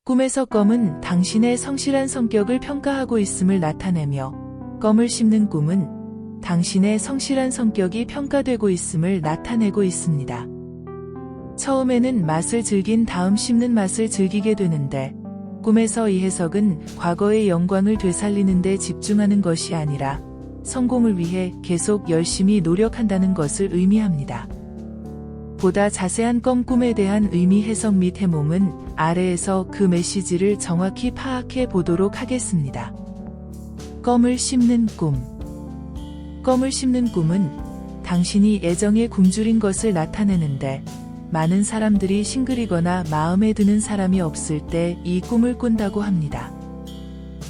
꿈에서 껌은 당신의 성실한 성격을 평가하고 있음을 나타내며 껌을 씹는 꿈은 당신의 성실한 성격이 평가되고 있음을 나타내고 있습니다. 처음에는 맛을 즐긴 다음 씹는 맛을 즐기게 되는데 꿈에서 이 해석은 과거의 영광을 되살리는 데 집중하는 것이 아니라 성공을 위해 계속 열심히 노력한다는 것을 의미합니다. 보다 자세한 껌 꿈에 대한 의미 해석 및 해몽은 아래에서 그 메시지를 정확히 파악해 보도록 하겠습니다. 껌을 씹는 꿈. 껌을 씹는 꿈은 당신이 애정에 굶주린 것을 나타내는데 많은 사람들이 싱글이거나 마음에 드는 사람이 없을 때 이 꿈을 꾼다고 합니다.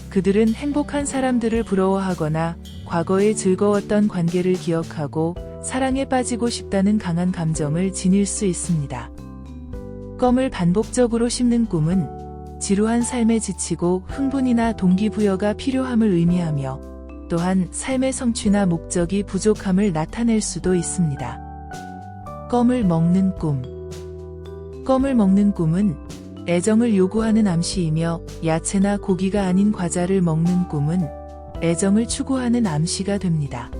그들은 행복한 사람들을 부러워하거나 과거에 즐거웠던 관계를 기억하고 사랑에 빠지고 싶다는 강한 감정을 지닐 수 있습니다. 껌을 반복적으로 씹는 꿈은 지루한 삶에 지치고 흥분이나 동기부여가 필요함을 의미하며 또한 삶의 성취나 목적이 부족함을 나타낼 수도 있습니다. 껌을 먹는 꿈. 껌을 먹는 꿈은 애정을 요구하는 암시이며 야채나 고기가 아닌 과자를 먹는 꿈은 애정을 추구하는 암시가 됩니다.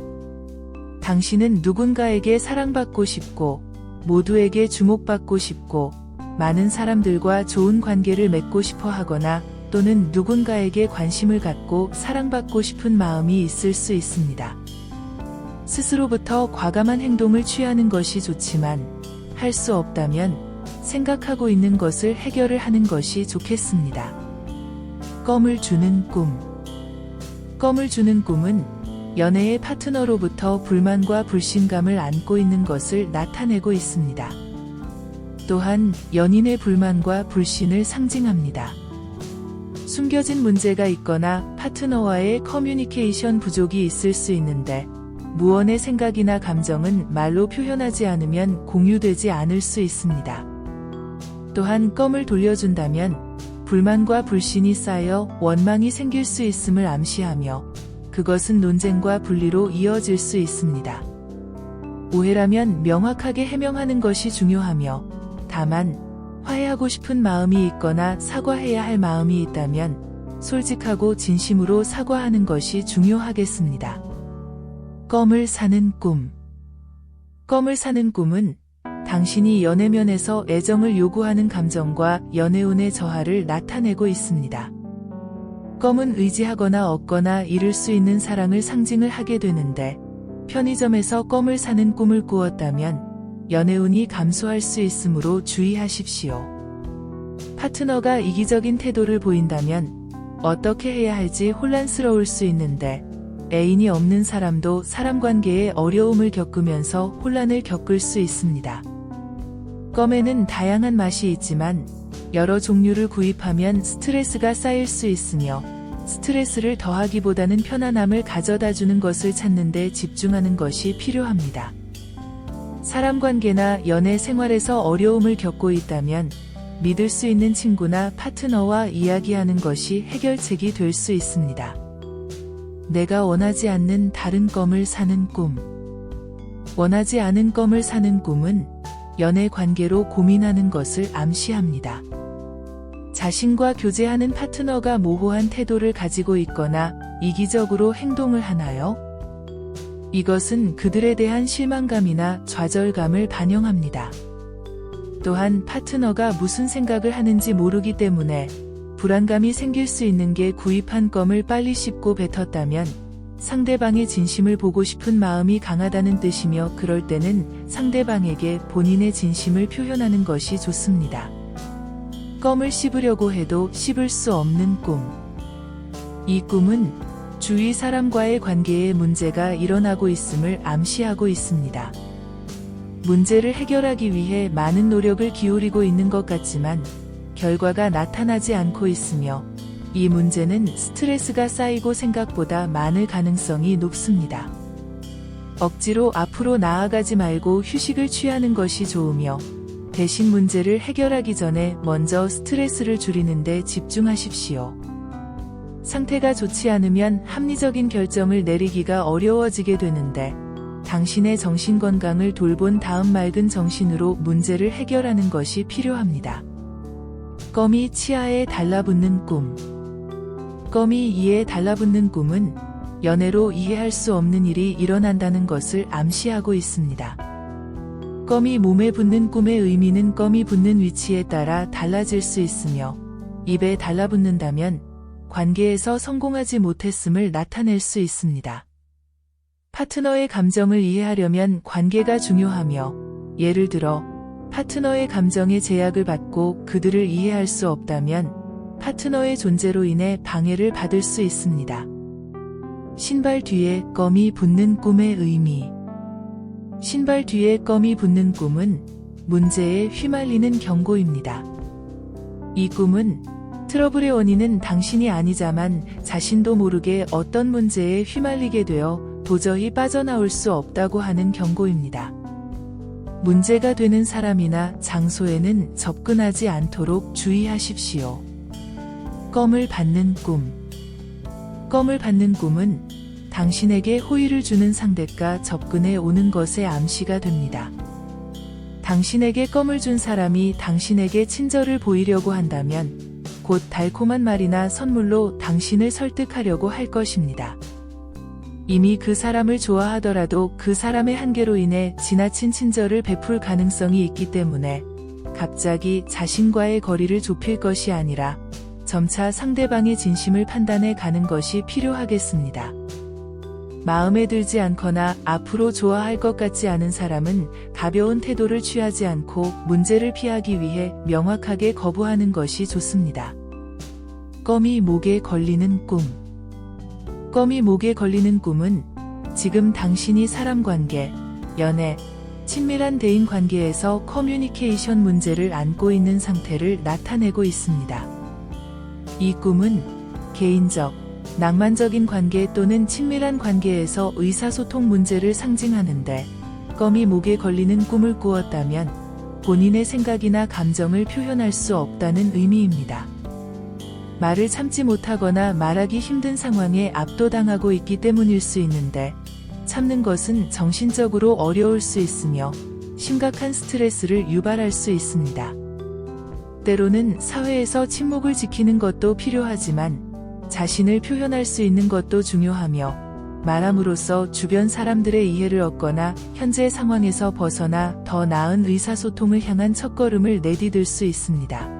당신은 누군가에게 사랑받고 싶고 모두에게 주목받고 싶고 많은 사람들과 좋은 관계를 맺고 싶어 하거나 또는 누군가에게 관심을 갖고 사랑받고 싶은 마음이 있을 수 있습니다. 스스로부터 과감한 행동을 취하는 것이 좋지만 할 수 없다면 생각하고 있는 것을 해결을 하는 것이 좋겠습니다. 껌을 주는 꿈. 껌을 주는 꿈은 연애의 파트너로부터 불만과 불신감을 안고 있는 것을 나타내고 있습니다. 또한 연인의 불만과 불신을 상징합니다. 숨겨진 문제가 있거나 파트너와의 커뮤니케이션 부족이 있을 수 있는데 무언의 생각이나 감정은 말로 표현하지 않으면 공유되지 않을 수 있습니다. 또한 껌을 돌려준다면 불만과 불신이 쌓여 원망이 생길 수 있음을 암시하며 그것은 논쟁과 분리로 이어질 수 있습니다. 오해라면 명확하게 해명하는 것이 중요하며 다만 화해하고 싶은 마음이 있거나 사과해야 할 마음이 있다면 솔직하고 진심으로 사과하는 것이 중요하겠습니다. 껌을 사는 꿈. 껌을 사는 꿈은 당신이 연애면에서 애정을 요구하는 감정과 연애운의 저하를 나타내고 있습니다. 껌은 의지하거나 얻거나 이룰 수 있는 사랑을 상징을 하게 되는데 편의점에서 껌을 사는 꿈을 꾸었다면 연애운이 감소할 수 있으므로 주의하십시오. 파트너가 이기적인 태도를 보인다면 어떻게 해야 할지 혼란스러울 수 있는데 애인이 없는 사람도 사람관계에 어려움을 겪으면서 혼란을 겪을 수 있습니다. 껌에는 다양한 맛이 있지만 여러 종류를 구입하면 스트레스가 쌓일 수 있으며 스트레스를 더하기보다는 편안함을 가져다주는 것을 찾는 데 집중하는 것이 필요합니다. 사람관계나 연애 생활에서 어려움을 겪고 있다면 믿을 수 있는 친구나 파트너와 이야기하는 것이 해결책이 될 수 있습니다. 내가 원하지 않는 다른 껌을 사는 꿈. 원하지 않은 껌을 사는 꿈은 연애 관계로 고민하는 것을 암시합니다. 자신과 교제하는 파트너가 모호한 태도를 가지고 있거나 이기적으로 행동을 하나요? 이것은 그들에 대한 실망감이나 좌절감을 반영합니다. 또한 파트너가 무슨 생각을 하는지 모르기 때문에 불안감이 생길 수 있는 게 구입한 껌을 빨리 씹고 뱉었다면 상대방의 진심을 보고 싶은 마음이 강하다는 뜻이며 그럴 때는 상대방에게 본인의 진심을 표현하는 것이 좋습니다. 껌을 씹으려고 해도 씹을 수 없는 꿈. 이 꿈은 주위 사람과의 관계에 문제가 일어나고 있음을 암시하고 있습니다. 문제를 해결하기 위해 많은 노력을 기울이고 있는 것 같지만 결과가 나타나지 않고 있으며 이 문제는 스트레스가 쌓이고 생각보다 많을 가능성이 높습니다. 억지로 앞으로 나아가지 말고 휴식을 취하는 것이 좋으며 대신 문제를 해결하기 전에 먼저 스트레스를 줄이는 데 집중하십시오. 상태가 좋지 않으면 합리적인 결정을 내리기가 어려워지게 되는데 당신의 정신건강을 돌본 다음 맑은 정신으로 문제를 해결하는 것이 필요합니다. 껌이 치아에 달라붙는 꿈. 껌이 이에 달라붙는 꿈은 연애로 이해할 수 없는 일이 일어난다는 것을 암시하고 있습니다. 껌이 몸에 붙는 꿈의 의미는 껌이 붙는 위치에 따라 달라질 수 있으며, 입에 달라붙는다면 관계에서 성공하지 못했음을 나타낼 수 있습니다. 파트너의 감정을 이해하려면 관계가 중요하며, 예를 들어 파트너의 감정에 제약을 받고 그들을 이해할 수 없다면 파트너의 존재로 인해 방해를 받을 수 있습니다. 신발 뒤에 껌이 붙는 꿈의 의미. 신발 뒤에 껌이 붙는 꿈은 문제에 휘말리는 경고입니다. 이 꿈은 트러블의 원인은 당신이 아니자만 자신도 모르게 어떤 문제에 휘말리게 되어 도저히 빠져나올 수 없다고 하는 경고입니다. 문제가 되는 사람이나 장소에는 접근하지 않도록 주의하십시오. 껌을 받는 꿈. 껌을 받는 꿈은 당신에게 호의를 주는 상대가 접근해 오는 것의 암시가 됩니다. 당신에게 껌을 준 사람이 당신에게 친절을 보이려고 한다면 곧 달콤한 말이나 선물로 당신을 설득하려고 할 것입니다. 이미 그 사람을 좋아하더라도 그 사람의 한계로 인해 지나친 친절을 베풀 가능성이 있기 때문에 갑자기 자신과의 거리를 좁힐 것이 아니라 점차 상대방의 진심을 판단해 가는 것이 필요하겠습니다. 마음에 들지 않거나 앞으로 좋아할 것 같지 않은 사람은 가벼운 태도를 취하지 않고 문제를 피하기 위해 명확하게 거부하는 것이 좋습니다. 껌이 목에 걸리는 꿈. 껌이 목에 걸리는 꿈은 지금 당신이 사람 관계, 연애, 친밀한 대인 관계에서 커뮤니케이션 문제를 안고 있는 상태를 나타내고 있습니다. 이 꿈은 개인적, 낭만적인 관계 또는 친밀한 관계에서 의사소통 문제를 상징하는데, 껌이 목에 걸리는 꿈을 꾸었다면 본인의 생각이나 감정을 표현할 수 없다는 의미입니다. 말을 참지 못하거나 말하기 힘든 상황에 압도당하고 있기 때문일 수 있는데, 참는 것은 정신적으로 어려울 수 있으며 심각한 스트레스를 유발할 수 있습니다. 때로는 사회에서 침묵을 지키는 것도 필요하지만 자신을 표현할 수 있는 것도 중요하며, 말함으로써 주변 사람들의 이해를 얻거나 현재 상황에서 벗어나 더 나은 의사소통을 향한 첫걸음을 내디딜 수 있습니다.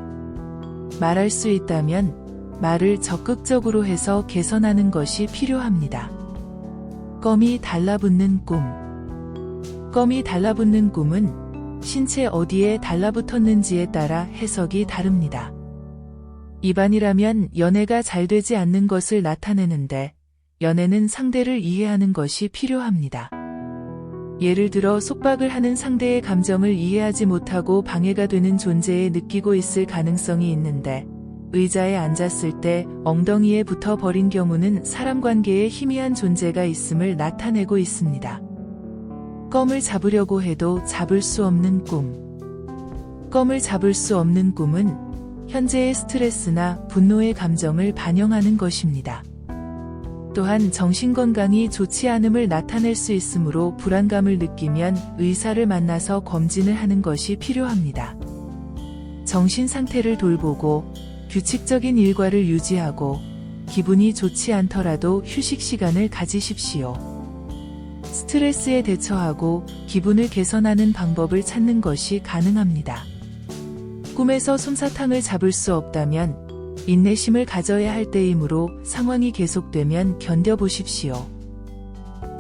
말할 수 있다면 말을 적극적으로 해서 개선하는 것이 필요합니다. 껌이 달라붙는 꿈. 껌이 달라붙는 꿈은 신체 어디에 달라붙었는지에 따라 해석이 다릅니다. 일반이라면 연애가 잘 되지 않는 것을 나타내는데, 연애는 상대를 이해하는 것이 필요합니다. 예를 들어 속박을 하는 상대의 감정을 이해하지 못하고 방해가 되는 존재에 느끼고 있을 가능성이 있는데, 의자에 앉았을 때 엉덩이에 붙어 버린 경우는 사람 관계에 희미한 존재가 있음을 나타내고 있습니다. 껌을 잡으려고 해도 잡을 수 없는 꿈. 껌을 잡을 수 없는 꿈은 현재의 스트레스나 분노의 감정을 반영하는 것입니다. 또한 정신건강이 좋지 않음을 나타낼 수 있으므로 불안감을 느끼면 의사를 만나서 검진을 하는 것이 필요합니다. 정신 상태를 돌보고 규칙적인 일과를 유지하고 기분이 좋지 않더라도 휴식 시간을 가지십시오. 스트레스에 대처하고 기분을 개선하는 방법을 찾는 것이 가능합니다. 꿈에서 솜사탕을 잡을 수 없다면 인내심을 가져야 할 때이므로 상황이 계속되면 견뎌보십시오.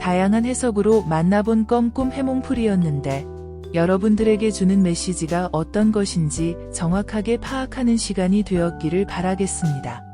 다양한 해석으로 만나본 껌 꿈 해몽풀이였는데, 여러분들에게 주는 메시지가 어떤 것인지 정확하게 파악하는 시간이 되었기를 바라겠습니다.